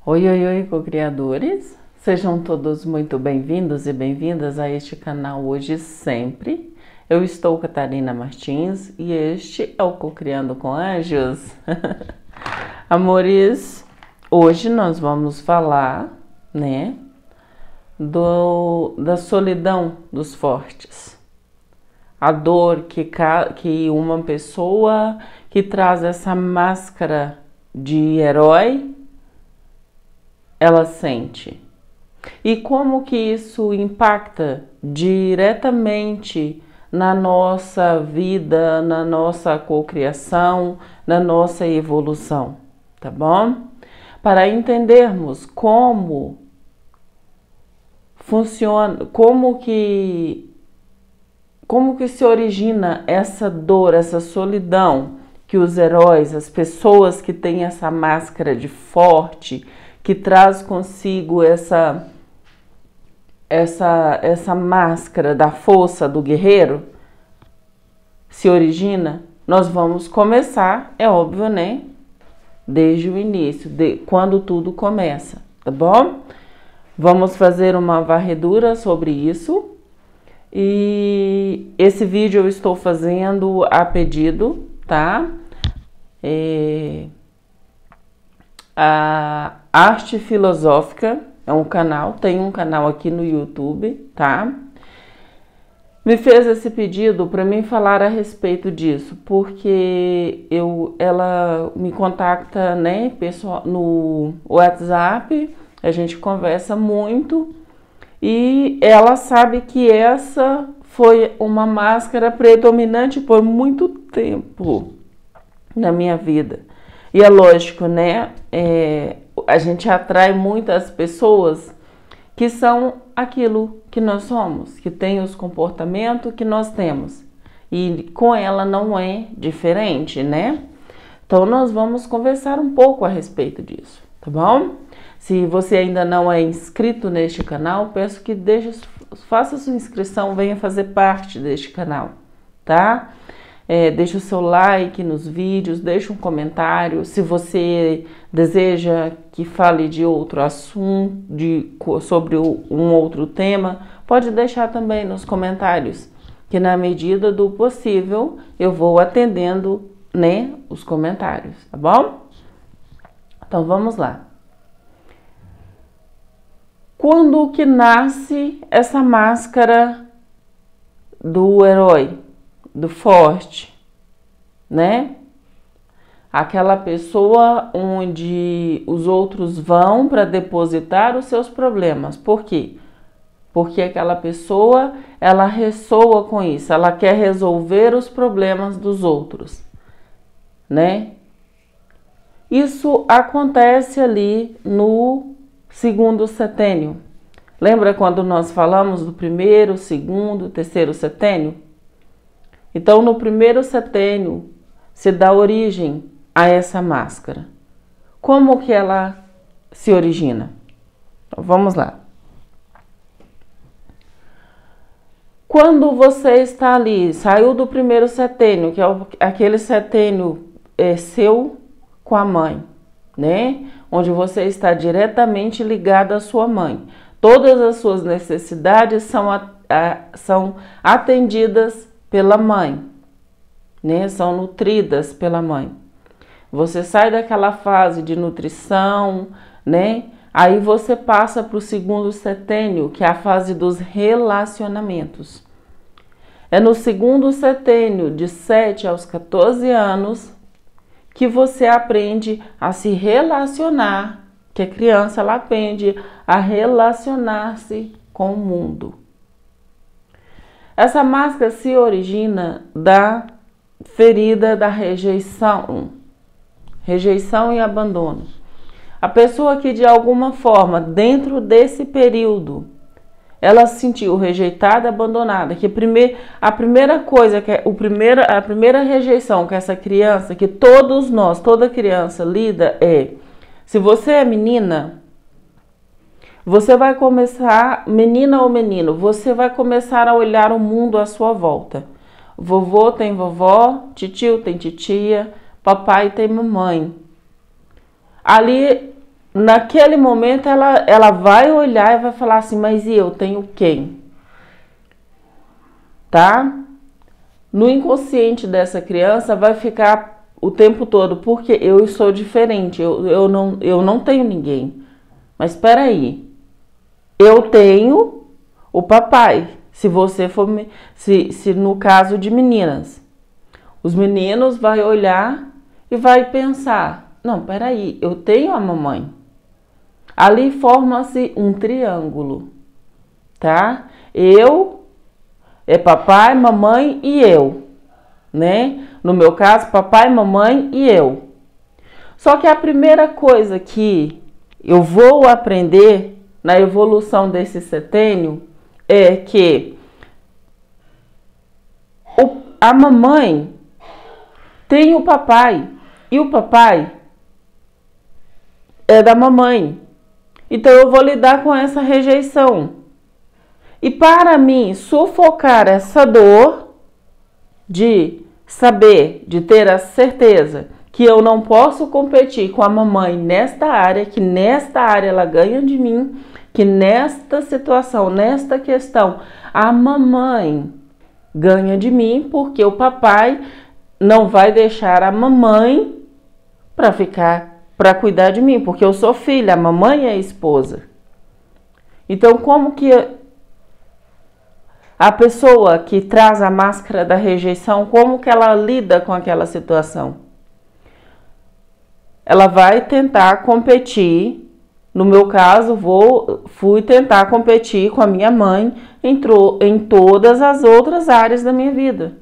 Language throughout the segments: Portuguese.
Oi, oi, oi, co-criadores! Sejam todos muito bem-vindos e bem-vindas a este canal Hoje e Sempre. Eu estou Catarina Martins e este é o Co-Criando com Anjos. Amores, hoje nós vamos falar, da solidão dos fortes. A dor que uma pessoa que traz essa máscara de herói ela sente. E como que isso impacta diretamente na nossa vida, na nossa cocriação, na nossa evolução, tá bom? Para entendermos como funciona, como que se origina essa dor, essa solidão que os heróis, as pessoas que têm essa máscara de forte, que traz consigo essa máscara da força do guerreiro, se origina, nós vamos começar, é óbvio, desde o início, quando tudo começa, tá bom? Vamos fazer uma varredura sobre isso. E esse vídeo eu estou fazendo a pedido, tá? A Arte Filosófica é um canal, tem um canal aqui no YouTube, tá? Me fez esse pedido para mim falar a respeito disso, porque ela me contacta, pessoal, no WhatsApp, a gente conversa muito e ela sabe que essa foi uma máscara predominante por muito tempo na minha vida. E é lógico, a gente atrai muitas pessoas que são aquilo que nós somos, que tem os comportamentos que nós temos. E com ela não é diferente, Então nós vamos conversar um pouco a respeito disso, tá bom? Se você ainda não é inscrito neste canal, peço que faça sua inscrição, venha fazer parte deste canal, tá? Deixa o seu like nos vídeos, deixa um comentário. Se você deseja que fale de outro assunto, sobre um outro tema, pode deixar também nos comentários, que na medida do possível eu vou atendendo, os comentários, tá bom? Então vamos lá. Quando que nasce essa máscara do herói? Do forte, Aquela pessoa onde os outros vão para depositar os seus problemas. Por quê? Porque aquela pessoa, ela ressoa com isso, ela quer resolver os problemas dos outros, Isso acontece ali no segundo setênio. Lembra quando nós falamos do primeiro, segundo, terceiro setênio? Então, no primeiro setênio, se dá origem a essa máscara. Como que ela se origina? Então, vamos lá. Quando você está ali, saiu do primeiro setênio, que é aquele setênio seu com a mãe, Onde você está diretamente ligado à sua mãe. Todas as suas necessidades são atendidas pela mãe, São nutridas pela mãe. Você sai daquela fase de nutrição, Aí você passa para o segundo setênio, que é a fase dos relacionamentos. É no segundo setênio, de 7 aos 14 anos, que você aprende a se relacionar, que a criança ela aprende a relacionar-se com o mundo. Essa máscara se origina da ferida da rejeição e abandono. A pessoa que de alguma forma, dentro desse período, ela se sentiu rejeitada, abandonada, que a primeira coisa, a primeira rejeição que essa criança, que todos nós, toda criança lida se você é menina, você vai começar, menina ou menino, você vai começar a olhar o mundo à sua volta. Vovô tem vovó, titio tem titia, papai tem mamãe. Ali naquele momento ela vai olhar e vai falar assim, mas e eu tenho quem? Tá? No inconsciente dessa criança vai ficar o tempo todo, porque eu sou diferente, eu não tenho ninguém. Mas espera aí, eu tenho o papai. Se você for, se no caso de meninas, os meninos vai olhar e vai pensar, não, peraí, eu tenho a mamãe. Ali forma-se um triângulo, tá? Eu, é papai, mamãe e eu, né? No meu caso, papai, mamãe e eu. Só que a primeira coisa que eu vou aprender na evolução desse setênio é que a mamãe tem o papai e o papai é da mamãe. Então eu vou lidar com essa rejeição. E para mim sufocar essa dor de saber, de ter a certeza que eu não posso competir com a mamãe nesta área, que nesta área ela ganha de mim, que nesta situação, nesta questão, a mamãe ganha de mim, porque o papai não vai deixar a mamãe para cuidar de mim, porque eu sou filha, a mamãe é a esposa. Então, como que a pessoa que traz a máscara da rejeição, como que ela lida com aquela situação? Ela vai tentar competir. No meu caso, fui tentar competir com a minha mãe em todas as outras áreas da minha vida.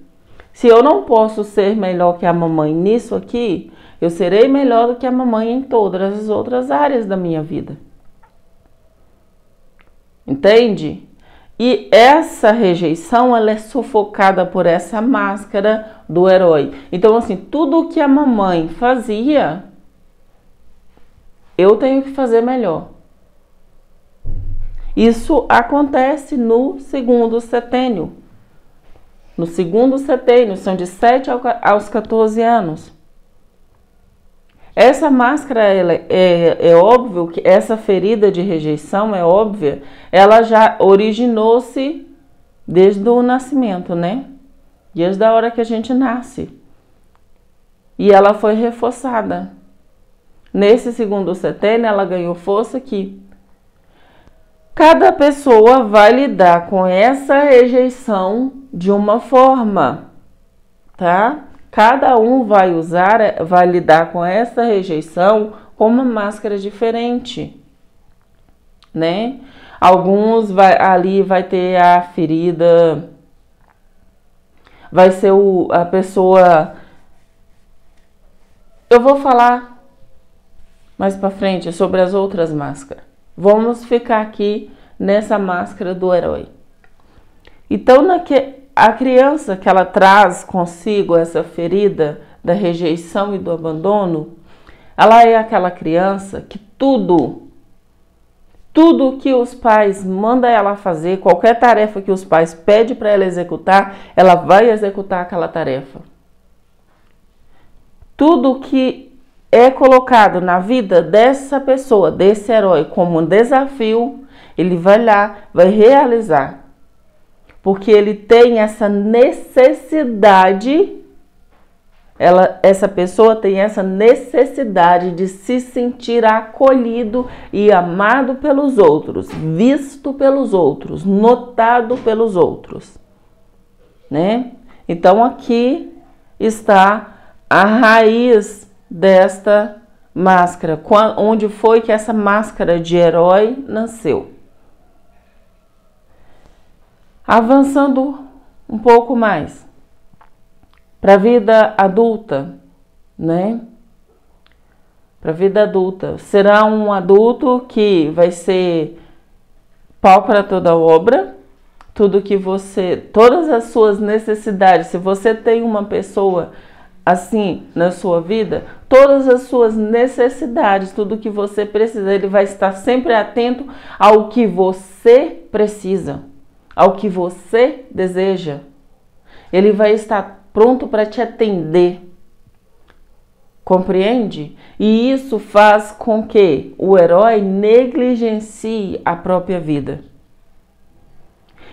Se eu não posso ser melhor que a mamãe nisso aqui, eu serei melhor do que a mamãe em todas as outras áreas da minha vida. Entende? E essa rejeição, ela é sufocada por essa máscara do herói. Então, assim, tudo que a mamãe fazia, eu tenho que fazer melhor. Isso acontece no segundo setênio. No segundo setênio, são de 7 aos 14 anos. Essa máscara, é óbvio que essa ferida de rejeição, é óbvia, ela já originou-se desde o nascimento, né? Desde a hora que a gente nasce. E ela foi reforçada. Nesse segundo setênio, ela ganhou força aqui. Cada pessoa vai lidar com essa rejeição de uma forma, tá? Cada um vai lidar com essa rejeição com uma máscara diferente, né? Alguns ali vai ter a ferida, vai ser a pessoa. Eu vou falar mais para frente sobre as outras máscaras. Vamos ficar aqui nessa máscara do herói. Então, a criança que ela traz consigo essa ferida da rejeição e do abandono, ela é aquela criança que tudo que os pais mandam ela fazer, qualquer tarefa que os pais pedem para ela executar, ela vai executar aquela tarefa. Tudo que é colocado na vida dessa pessoa, desse herói, como um desafio, ele vai lá, vai realizar. Porque ele tem essa necessidade, essa pessoa tem essa necessidade de se sentir acolhido e amado pelos outros, visto pelos outros, notado pelos outros, né? Então aqui está a raiz desta máscara, onde foi que essa máscara de herói nasceu. Avançando um pouco mais para a vida adulta, né? Para a vida adulta, será um adulto que vai ser pau para toda obra, todas as suas necessidades. Se você tem uma pessoa assim na sua vida, todas as suas necessidades, tudo que você precisa, ele vai estar sempre atento ao que você precisa, ao que você deseja. Ele vai estar pronto para te atender Compreende? E isso faz com que o herói negligencie a própria vida.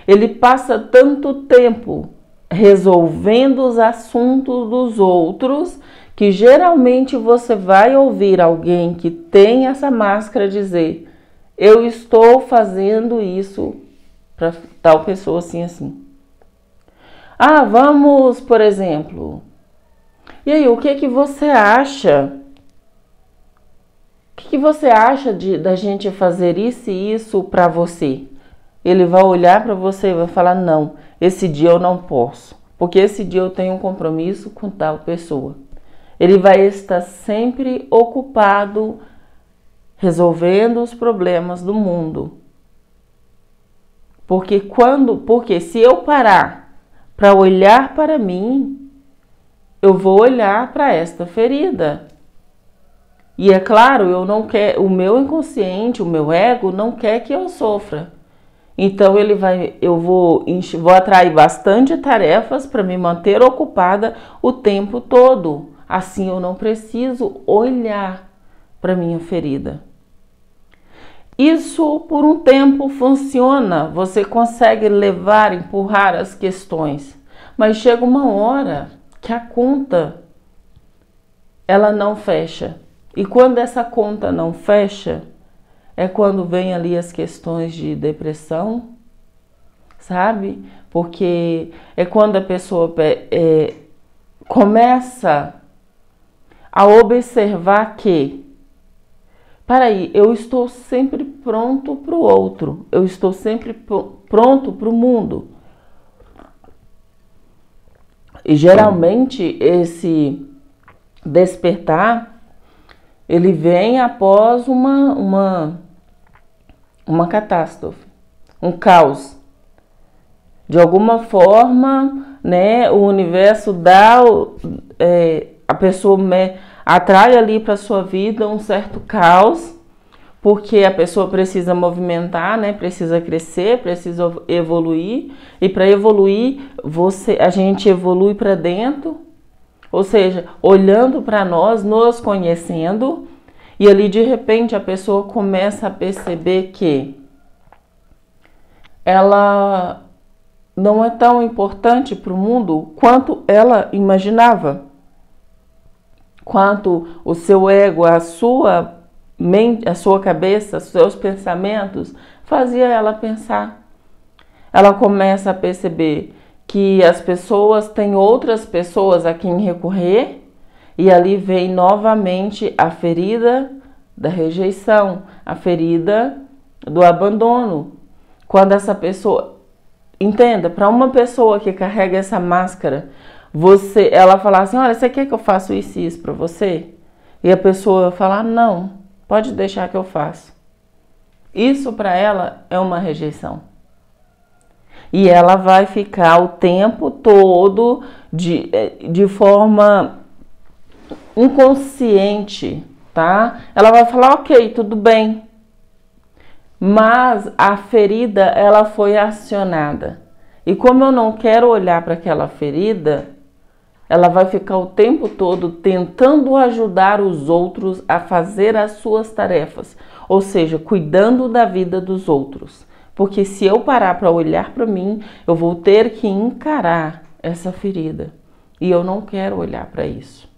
Ele passa tanto tempo resolvendo os assuntos dos outros que geralmente você vai ouvir alguém que tem essa máscara dizer: eu estou fazendo isso para tal pessoa assim, assim. Ah, vamos, por exemplo. E aí, o que que você acha? O que você acha da gente fazer isso e isso para você? Ele vai olhar para você e vai falar: não, esse dia eu não posso, porque esse dia eu tenho um compromisso com tal pessoa. Ele vai estar sempre ocupado resolvendo os problemas do mundo. Porque se eu parar para olhar para mim, eu vou olhar para esta ferida. E é claro, eu não quero, o meu inconsciente, o meu ego não quer que eu sofra. Então eu vou atrair bastante tarefas para me manter ocupada o tempo todo. Assim eu não preciso olhar para minha ferida. Isso por um tempo funciona, você consegue empurrar as questões, mas chega uma hora que a conta ela não fecha. E quando essa conta não fecha, é quando vem ali as questões de depressão, sabe? Porque é quando a pessoa começa a observar que, peraí, eu estou sempre pronto para o outro, eu estou sempre pronto para o mundo. E geralmente esse despertar, ele vem após uma catástrofe, um caos. De alguma forma, né, o universo dá, a pessoa atrai ali para sua vida um certo caos, porque a pessoa precisa movimentar, né, precisa crescer, precisa evoluir, e para evoluir, a gente evolui para dentro, ou seja, olhando para nós, nos conhecendo, e ali de repente a pessoa começa a perceber que ela não é tão importante para o mundo quanto ela imaginava. Quanto o seu ego, a sua mente, a sua cabeça, os seus pensamentos, fazia ela pensar. Ela começa a perceber que as pessoas têm outras pessoas a quem recorrer, e ali vem novamente a ferida da rejeição, a ferida do abandono. Quando essa pessoa, entenda, para uma pessoa que carrega essa máscara, ela falar assim: olha, você quer que eu faça isso e isso para você? E a pessoa falar: não, pode deixar que eu faço. Isso para ela é uma rejeição. E ela vai ficar o tempo todo de forma inconsciente, tá? Ela vai falar: ok, tudo bem. Mas a ferida, ela foi acionada. E como eu não quero olhar para aquela ferida, ela vai ficar o tempo todo tentando ajudar os outros a fazer as suas tarefas. Ou seja, cuidando da vida dos outros. Porque se eu parar para olhar para mim, eu vou ter que encarar essa ferida. E eu não quero olhar para isso.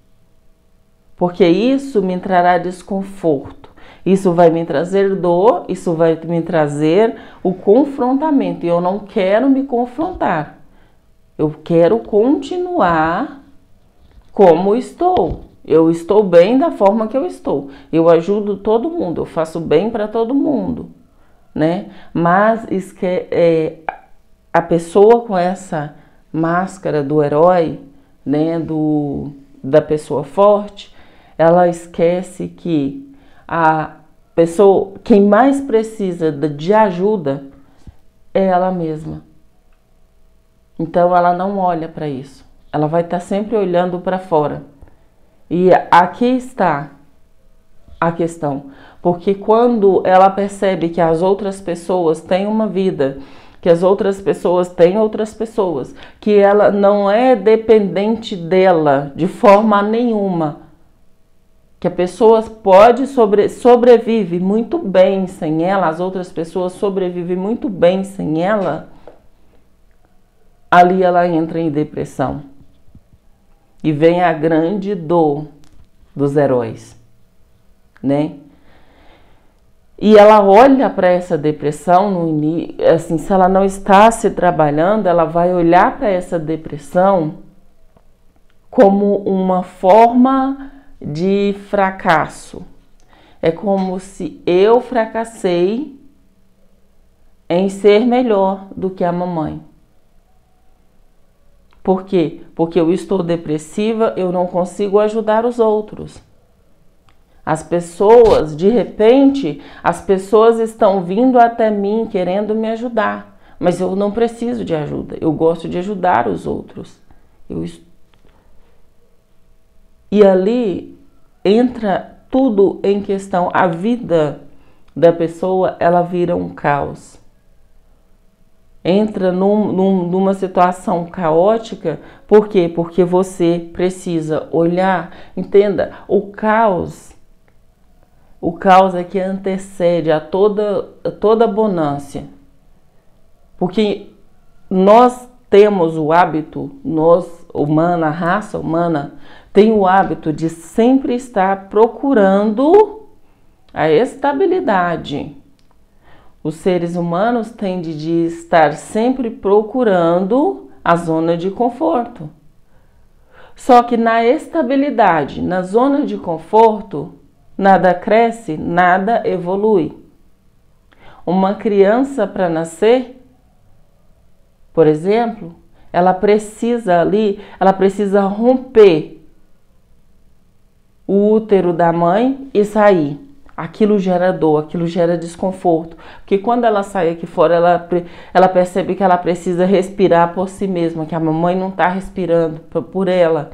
Porque isso me trará desconforto. Isso vai me trazer dor, isso vai me trazer o confrontamento. E eu não quero me confrontar. Eu quero continuar como estou. Eu estou bem da forma que eu estou. Eu ajudo todo mundo, eu faço bem para todo mundo, né? Mas a pessoa com essa máscara do herói, né, da pessoa forte, ela esquece que a pessoa, quem mais precisa de ajuda é ela mesma. Então ela não olha para isso. Ela vai estar sempre olhando para fora. E aqui está a questão. Porque quando ela percebe que as outras pessoas têm uma vida, que as outras pessoas têm outras pessoas, que ela não é dependente dela de forma nenhuma, que a pessoa sobrevive muito bem sem ela, as outras pessoas sobrevivem muito bem sem ela, ali ela entra em depressão. E vem a grande dor dos heróis, né? E ela olha para essa depressão, assim, se ela não está se trabalhando, ela vai olhar para essa depressão como uma forma de fracasso. É como se eu fracassei em ser melhor do que a mamãe. Por quê? Porque eu estou depressiva, eu não consigo ajudar os outros. As pessoas, de repente, as pessoas estão vindo até mim querendo me ajudar, mas eu não preciso de ajuda, eu gosto de ajudar os outros. E ali entra tudo em questão, a vida da pessoa, ela vira um caos. Entra numa situação caótica, por quê? Porque você precisa olhar, entenda, o caos é que antecede a toda bonância. Porque nós temos o hábito, a raça humana, tem o hábito de sempre estar procurando a estabilidade. Os seres humanos tendem de estar sempre procurando a zona de conforto. Só que na estabilidade, na zona de conforto, nada cresce, nada evolui. Uma criança para nascer, por exemplo, ela precisa romper o útero da mãe e sair. Aquilo gera dor, aquilo gera desconforto. Porque quando ela sai aqui fora, ela percebe que ela precisa respirar por si mesma, que a mamãe não está respirando por ela,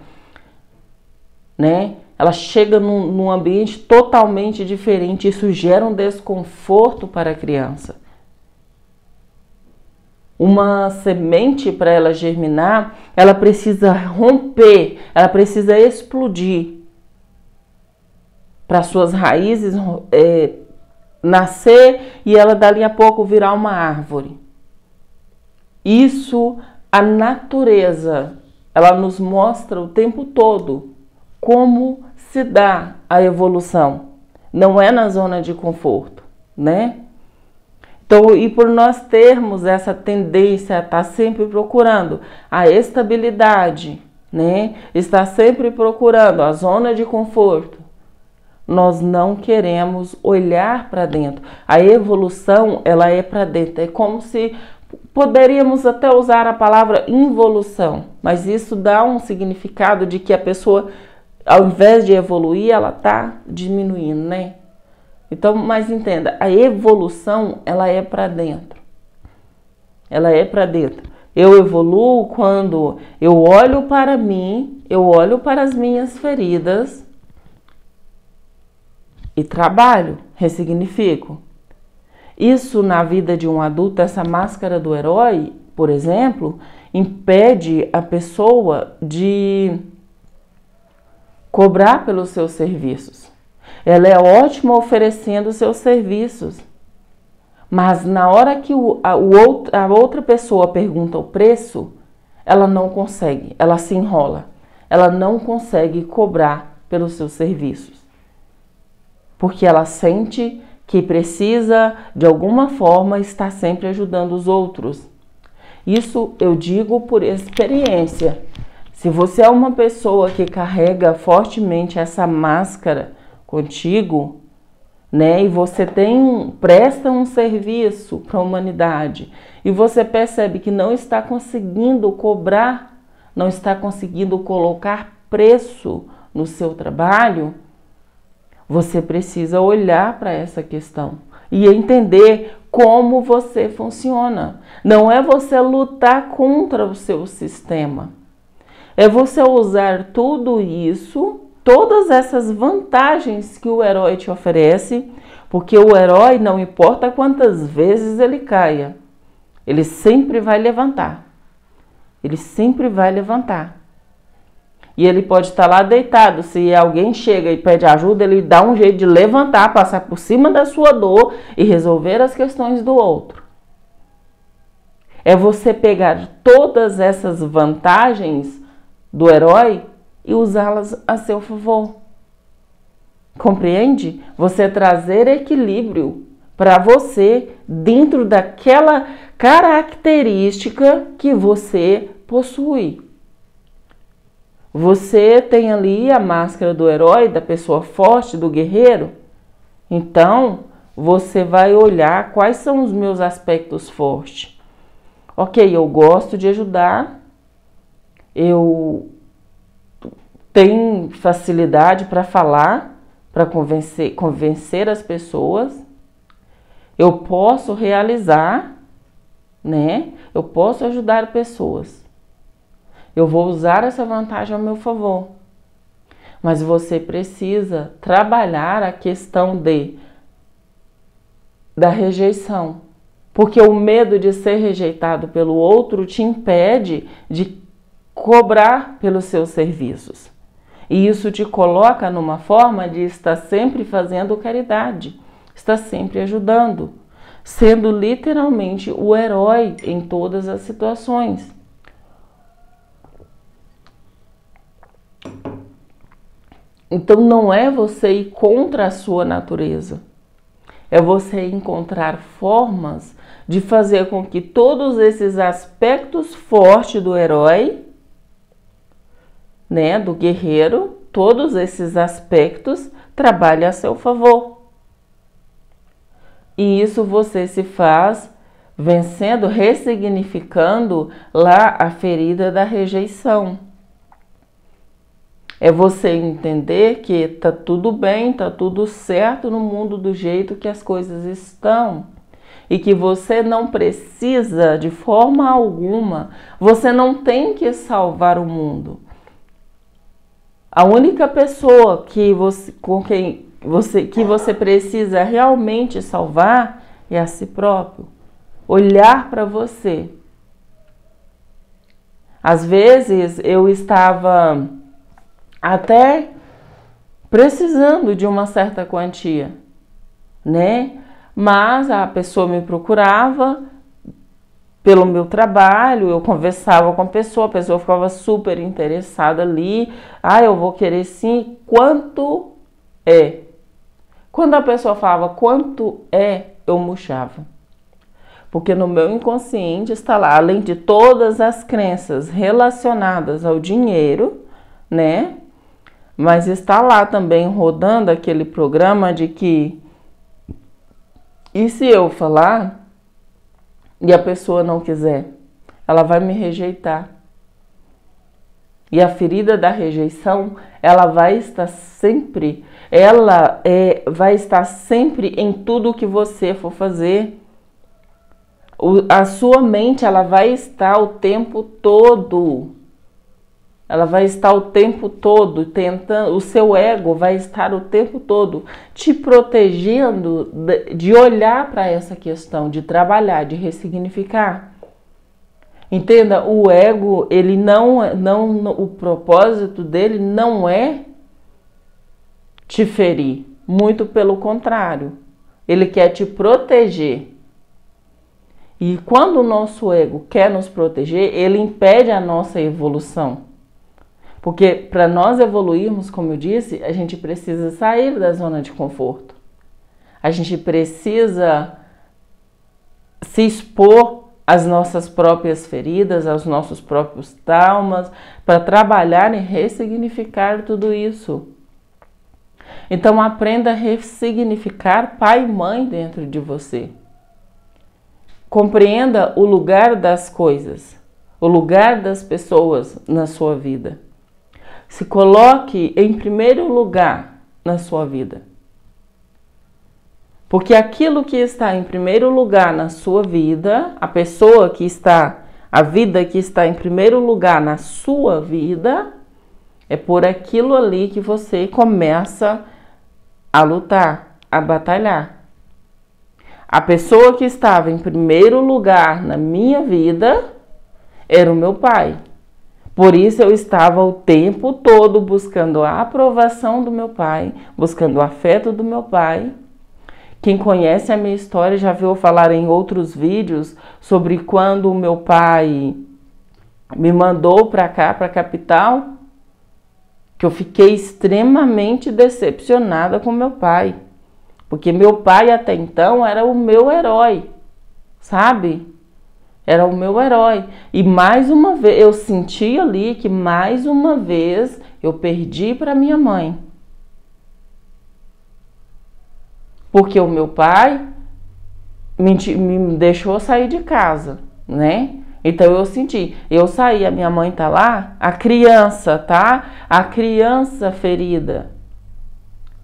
né? Ela chega num ambiente totalmente diferente, isso gera um desconforto para a criança. Uma semente, para ela germinar, ela precisa romper, ela precisa explodir para suas raízes nascer e ela dali a pouco virar uma árvore. Isso, a natureza, ela nos mostra o tempo todo como se dá a evolução. Não é na zona de conforto, né? Então, e por nós termos essa tendência a estar sempre procurando a estabilidade, né? Estar sempre procurando a zona de conforto, nós não queremos olhar para dentro. A evolução, ela é para dentro. É como se poderíamos até usar a palavra involução, mas isso dá um significado de que a pessoa, ao invés de evoluir, ela está diminuindo, né? Então, mas entenda, a evolução, ela é para dentro. Ela é para dentro. Eu evoluo quando eu olho para mim, eu olho para as minhas feridas e trabalho, ressignifico. Isso na vida de um adulto, essa máscara do herói, por exemplo, impede a pessoa de cobrar pelos seus serviços. Ela é ótima oferecendo seus serviços, mas na hora que a outra pessoa pergunta o preço, ela não consegue, ela se enrola, ela não consegue cobrar pelos seus serviços. Porque ela sente que precisa, de alguma forma, estar sempre ajudando os outros. Isso eu digo por experiência. Se você é uma pessoa que carrega fortemente essa máscara contigo, né, e você presta um serviço para a humanidade, e você percebe que não está conseguindo cobrar, não está conseguindo colocar preço no seu trabalho, você precisa olhar para essa questão e entender como você funciona. Não é você lutar contra o seu sistema. É você usar tudo isso, todas essas vantagens que o herói te oferece, porque o herói, não importa quantas vezes ele caia, ele sempre vai levantar. Ele sempre vai levantar. E ele pode estar lá deitado. Se alguém chega e pede ajuda, ele dá um jeito de levantar, passar por cima da sua dor e resolver as questões do outro. É você pegar todas essas vantagens do herói e usá-las a seu favor. Compreende? Você trazer equilíbrio para você dentro daquela característica que você possui. Você tem ali a máscara do herói, da pessoa forte, do guerreiro. Então, você vai olhar quais são os meus aspectos fortes. Ok, eu gosto de ajudar, eu tenho facilidade para falar, para convencer as pessoas. Eu posso realizar, né? Eu posso ajudar pessoas. Eu vou usar essa vantagem ao meu favor. Mas você precisa trabalhar a questão da rejeição. Porque o medo de ser rejeitado pelo outro te impede de cobrar pelos seus serviços. E isso te coloca numa forma de estar sempre fazendo caridade, estar sempre ajudando, sendo literalmente o herói em todas as situações. Então não é você ir contra a sua natureza, é você encontrar formas de fazer com que todos esses aspectos fortes do herói, né, do guerreiro, todos esses aspectos trabalhem a seu favor. E isso você se faz vencendo, ressignificando lá a ferida da rejeição. É você entender que tá tudo bem, tá tudo certo no mundo do jeito que as coisas estão. E que você não precisa de forma alguma, você não tem que salvar o mundo. A única pessoa que você precisa realmente salvar é a si próprio. Olhar para você. Às vezes eu estava até precisando de uma certa quantia, né? Mas a pessoa me procurava pelo meu trabalho, eu conversava com a pessoa ficava super interessada ali. Eu vou querer sim, quanto é? Quando a pessoa falava quanto é, eu murchava. Porque no meu inconsciente está lá, além de todas as crenças relacionadas ao dinheiro, né? Mas está lá também rodando aquele programa de que, e se eu falar e a pessoa não quiser, ela vai me rejeitar. E a ferida da rejeição, ela vai estar sempre, vai estar sempre em tudo que você for fazer. A sua mente, ela vai estar o tempo todo. Ela vai estar o tempo todo tentando, o seu ego vai estar o tempo todo te protegendo de olhar para essa questão, de trabalhar, de ressignificar. Entenda, o ego, ele o propósito dele não é te ferir, muito pelo contrário, ele quer te proteger. E quando o nosso ego quer nos proteger, ele impede a nossa evolução. Porque para nós evoluirmos, como eu disse, a gente precisa sair da zona de conforto. A gente precisa se expor às nossas próprias feridas, aos nossos próprios traumas, para trabalhar e ressignificar tudo isso. Então aprenda a ressignificar pai e mãe dentro de você. Compreenda o lugar das coisas, o lugar das pessoas na sua vida. Se coloque em primeiro lugar na sua vida. Porque aquilo que está em primeiro lugar na sua vida, a vida que está em primeiro lugar na sua vida, é por aquilo ali que você começa a lutar, a batalhar. A pessoa que estava em primeiro lugar na minha vida era o meu pai. Por isso eu estava o tempo todo buscando a aprovação do meu pai, buscando o afeto do meu pai. Quem conhece a minha história já viu eu falar em outros vídeos sobre quando o meu pai me mandou para cá, para a capital, que eu fiquei extremamente decepcionada com meu pai. Porque meu pai até então era o meu herói, sabe? Era o meu herói. E mais uma vez, eu senti ali que mais uma vez eu perdi para minha mãe. Porque o meu pai me deixou sair de casa, né? Então eu senti, eu saí, a minha mãe tá lá, a criança, tá? A criança ferida.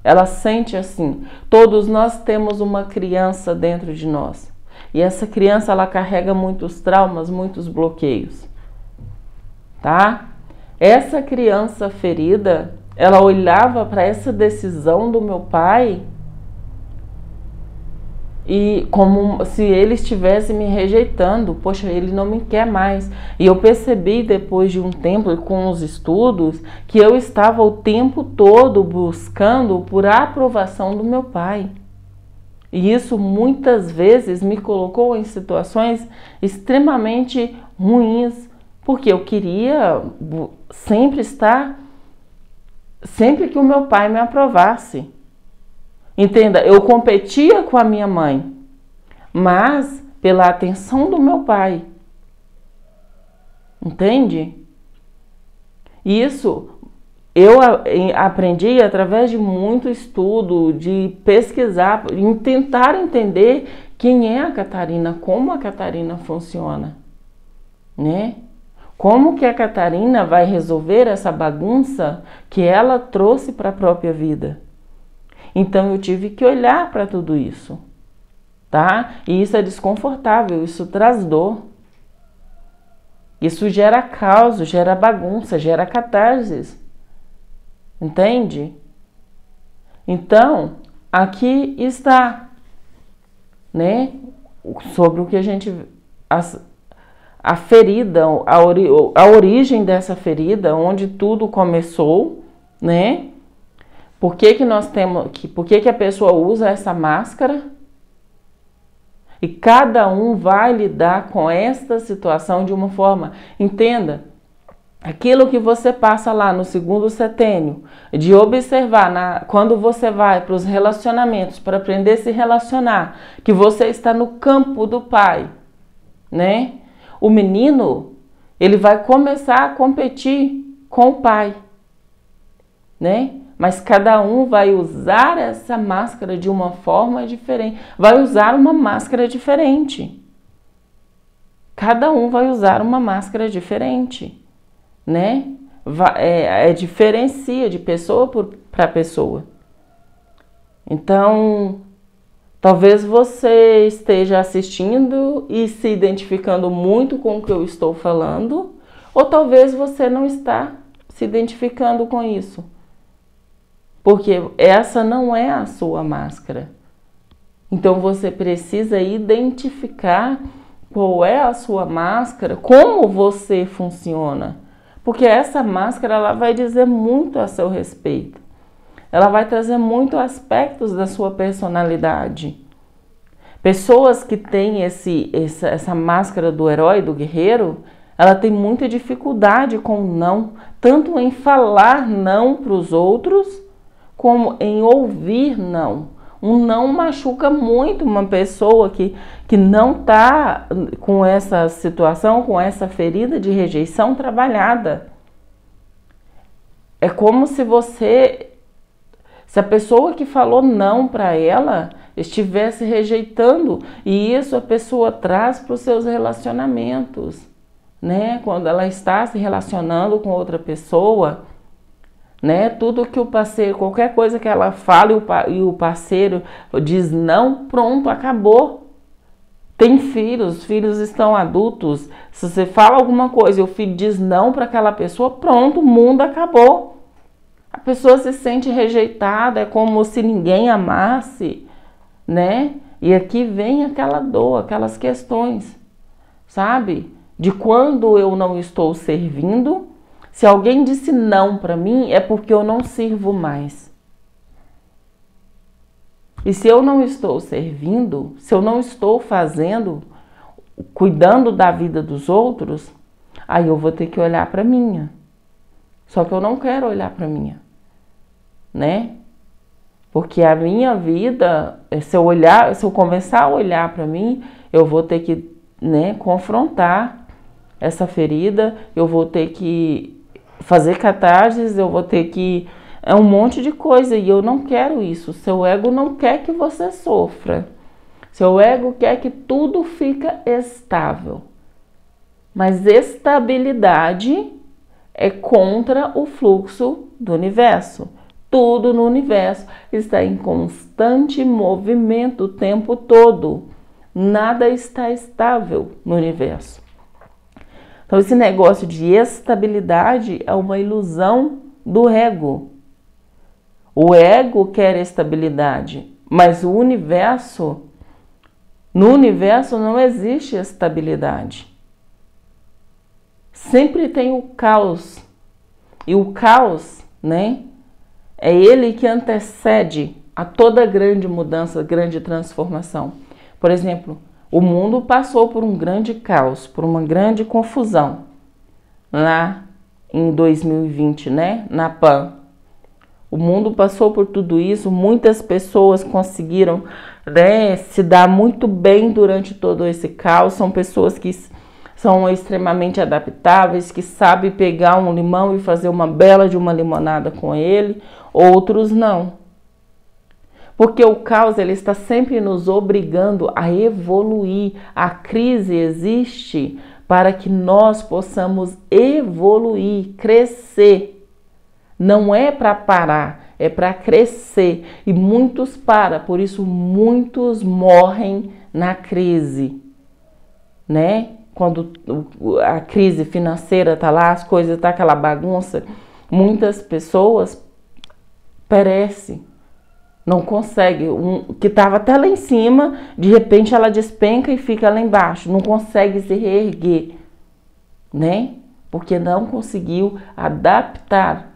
Ela sente assim. Todos nós temos uma criança dentro de nós. E essa criança, ela carrega muitos traumas, muitos bloqueios, tá? Essa criança ferida, ela olhava para essa decisão do meu pai e como se ele estivesse me rejeitando. Poxa, ele não me quer mais. E eu percebi depois de um tempo com os estudos que eu estava o tempo todo buscando por aprovação do meu pai. E isso muitas vezes me colocou em situações extremamente ruins, porque eu queria sempre que o meu pai me aprovasse. Entenda, eu competia com a minha mãe, mas pela atenção do meu pai. Entende? Isso eu aprendi através de muito estudo, de pesquisar, em tentar entender quem é a Catarina, como a Catarina funciona, né? Como que a Catarina vai resolver essa bagunça que ela trouxe para a própria vida? Então eu tive que olhar para tudo isso, tá? E isso é desconfortável, isso traz dor. Isso gera caos, gera bagunça, gera catarses. Entende? Então, aqui está, né? Sobre o que a gente... A ferida, a origem dessa ferida, onde tudo começou, né? Por que nós temos por que a pessoa usa essa máscara? E cada um vai lidar com esta situação de uma forma. Entenda, aquilo que você passa lá no segundo setênio, de observar quando você vai para os relacionamentos, para aprender a se relacionar, que você está no campo do pai, né? O menino, ele vai começar a competir com o pai, né? Mas cada um vai usar essa máscara de uma forma diferente. Vai usar uma máscara diferente. Cada um vai usar uma máscara diferente, né? Diferencia de pessoa para pessoa. Então, talvez você esteja assistindo e se identificando muito com o que eu estou falando, ou talvez você não está se identificando com isso. Porque essa não é a sua máscara. Então você precisa identificar qual é a sua máscara, como você funciona. Porque essa máscara, ela vai dizer muito a seu respeito. Ela vai trazer muitos aspectos da sua personalidade. Pessoas que têm essa máscara do herói, do guerreiro, ela tem muita dificuldade com o não, tanto em falar não para os outros, como em ouvir não. Um não machuca muito uma pessoa que não está com essa situação, com essa ferida de rejeição trabalhada. É como se a pessoa que falou não para ela estivesse rejeitando, e isso a pessoa traz para os seus relacionamentos, né? Quando ela está se relacionando com outra pessoa, né? Tudo que o parceiro, qualquer coisa que ela fala e o parceiro diz não, pronto, acabou. Tem filhos, os filhos estão adultos. Se você fala alguma coisa e o filho diz não para aquela pessoa, pronto, o mundo acabou. A pessoa se sente rejeitada, é como se ninguém amasse, né? E aqui vem aquela dor, aquelas questões, sabe? De quando eu não estou servindo, Se alguém disse não para mim, é porque eu não sirvo mais. E se eu não estou servindo, se eu não estou fazendo, cuidando da vida dos outros, aí eu vou ter que olhar para a minha. Só que eu não quero olhar para a minha, né? Porque a minha vida, se eu começar a olhar para mim, eu vou ter que, né, confrontar essa ferida, eu vou ter que fazer catarses, eu vou ter que... É um monte de coisa e eu não quero isso. Seu ego não quer que você sofra. Seu ego quer que tudo fique estável. Mas estabilidade é contra o fluxo do universo. Tudo no universo está em constante movimento o tempo todo. Nada está estável no universo. Então, esse negócio de estabilidade é uma ilusão do ego. O ego quer estabilidade, mas no universo não existe estabilidade. Sempre tem o caos. E o caos, né? É ele que antecede a toda grande mudança, grande transformação. Por exemplo, o mundo passou por um grande caos, por uma grande confusão lá em 2020, né? Na PAN. O mundo passou por tudo isso, muitas pessoas conseguiram, né, se dar muito bem durante todo esse caos. São pessoas que são extremamente adaptáveis, que sabem pegar um limão e fazer uma bela de uma limonada com ele. Outros não. Porque o caos ele está sempre nos obrigando a evoluir. A crise existe para que nós possamos evoluir, crescer. Não é para parar, é para crescer. E muitos param, por isso muitos morrem na crise, né? Quando a crise financeira está lá, as coisas estão aquela bagunça, muitas pessoas perecem, não consegue. Que estava até lá em cima, de repente ela despenca e fica lá embaixo, não consegue se reerguer, né? Porque não conseguiu adaptar,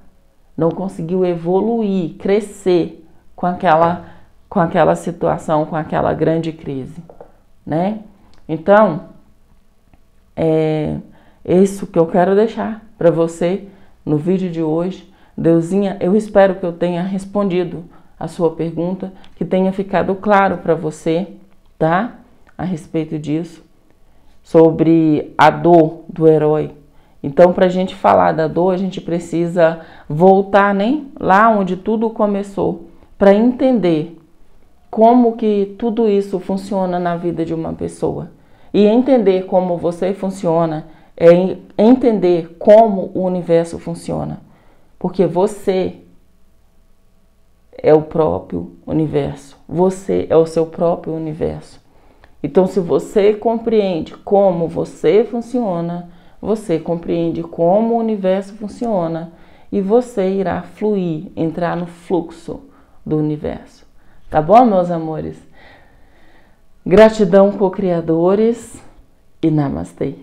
não conseguiu evoluir, crescer com aquela situação, com aquela grande crise, né? Então, é isso que eu quero deixar para você no vídeo de hoje. Deusinha, eu espero que eu tenha respondido a sua pergunta, que tenha ficado claro para você, tá? A respeito disso, sobre a dor do herói. Então, para a gente falar da dor, a gente precisa voltar, né, lá onde tudo começou, para entender como que tudo isso funciona na vida de uma pessoa. E entender como você funciona é entender como o universo funciona. Porque você é o próprio universo. Você é o seu próprio universo. Então, se você compreende como você funciona, você compreende como o universo funciona e você irá fluir, entrar no fluxo do universo. Tá bom, meus amores? Gratidão, co-criadores, e namastê.